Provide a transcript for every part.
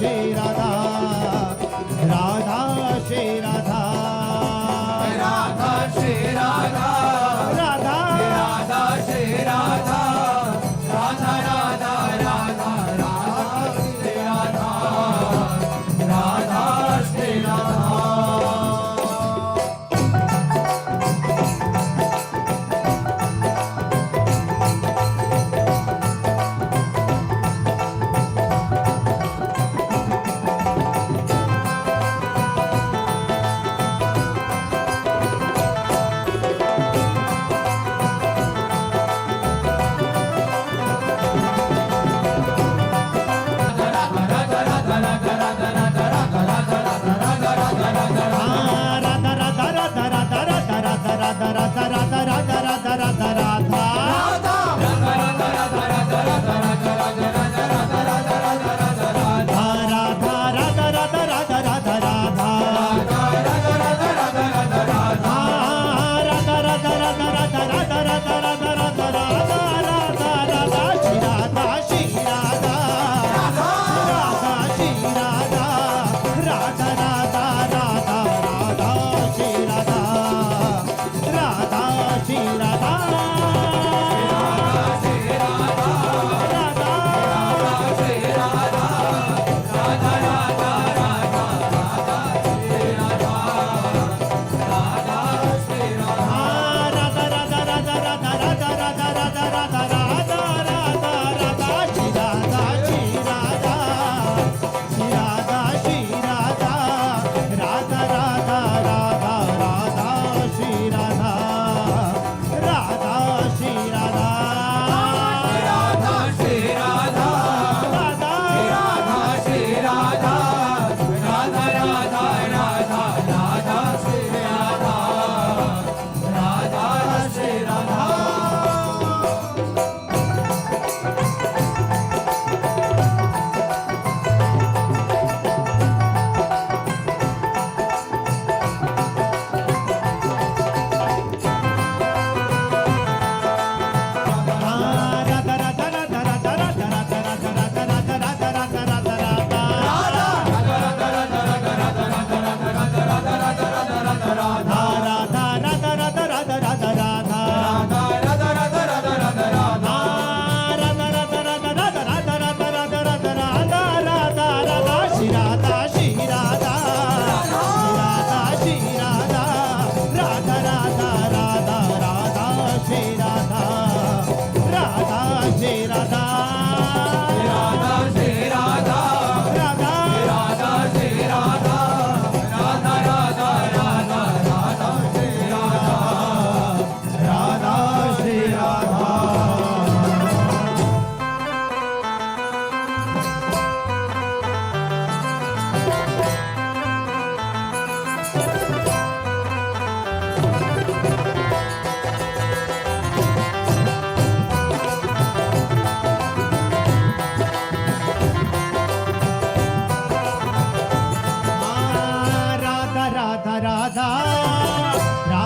Shri Radha Radha Shri Radha Radha Shri Radha Radha Radha Shri Radha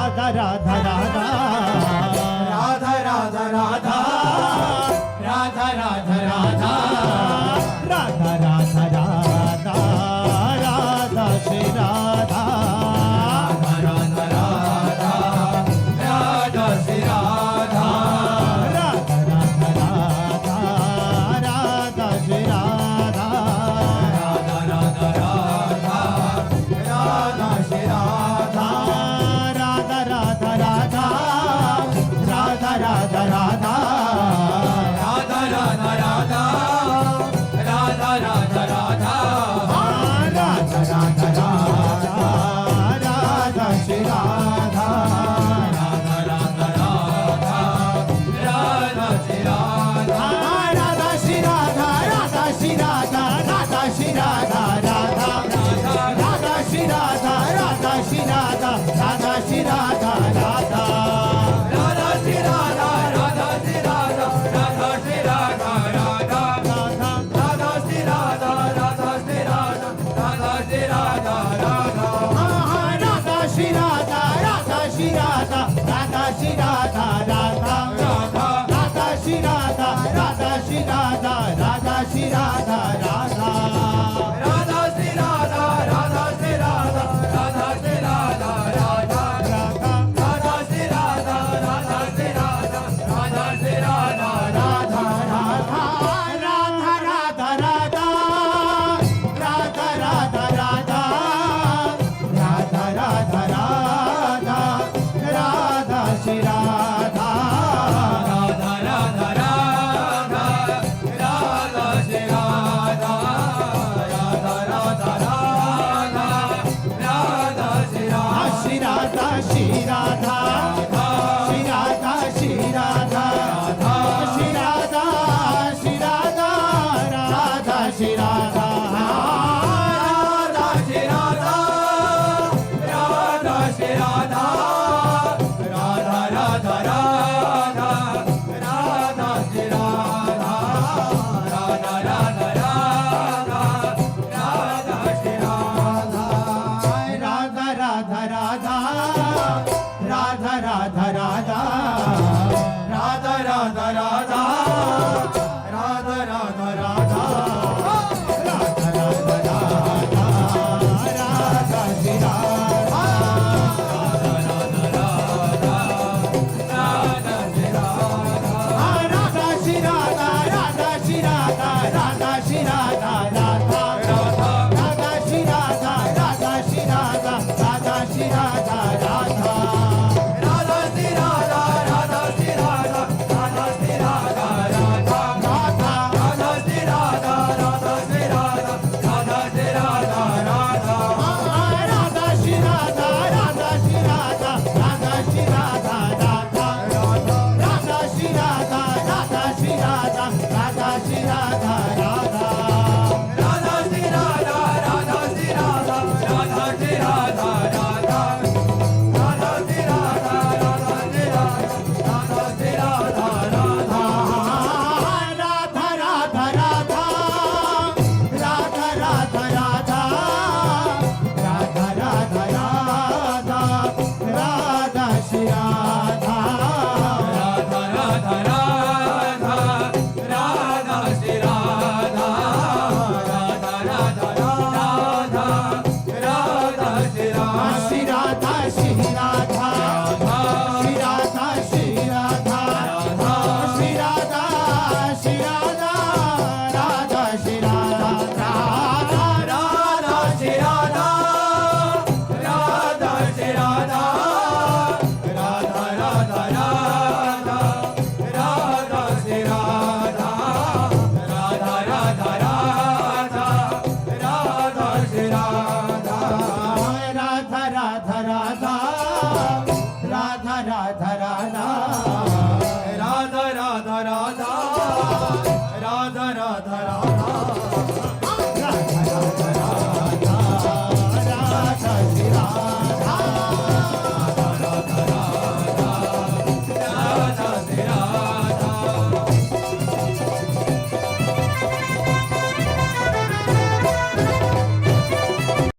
Radha Radha Radha Radha Shri Radha Radha Shri Radha Radha Shri Radha Radha Shri Radha Radha Shri Radha Radha Shri Radha Radha Shri Radha Radha Radha Radha Radha Shri Radha Radha Radha Radha Radha Shri Radha Radha Radha Radha Radha Radha Radha Radha Radha Radha Radha Radha Radha Radha Shri Radha Radha Shri Radha Radha Shri Radha Radha Shri Radha Radha Radha Shri Radha Radha Shri Radha Radha Shri Radha Radha Radha Shri Radha Radha Shri Radha Radha Shri Radha Radha Radha Shri Radha Radha Shri Radha Radha Shri Radha Radha Radha Radha Radha Radha Radha Radha Radha Radha Radha Radha Shri Radha Radha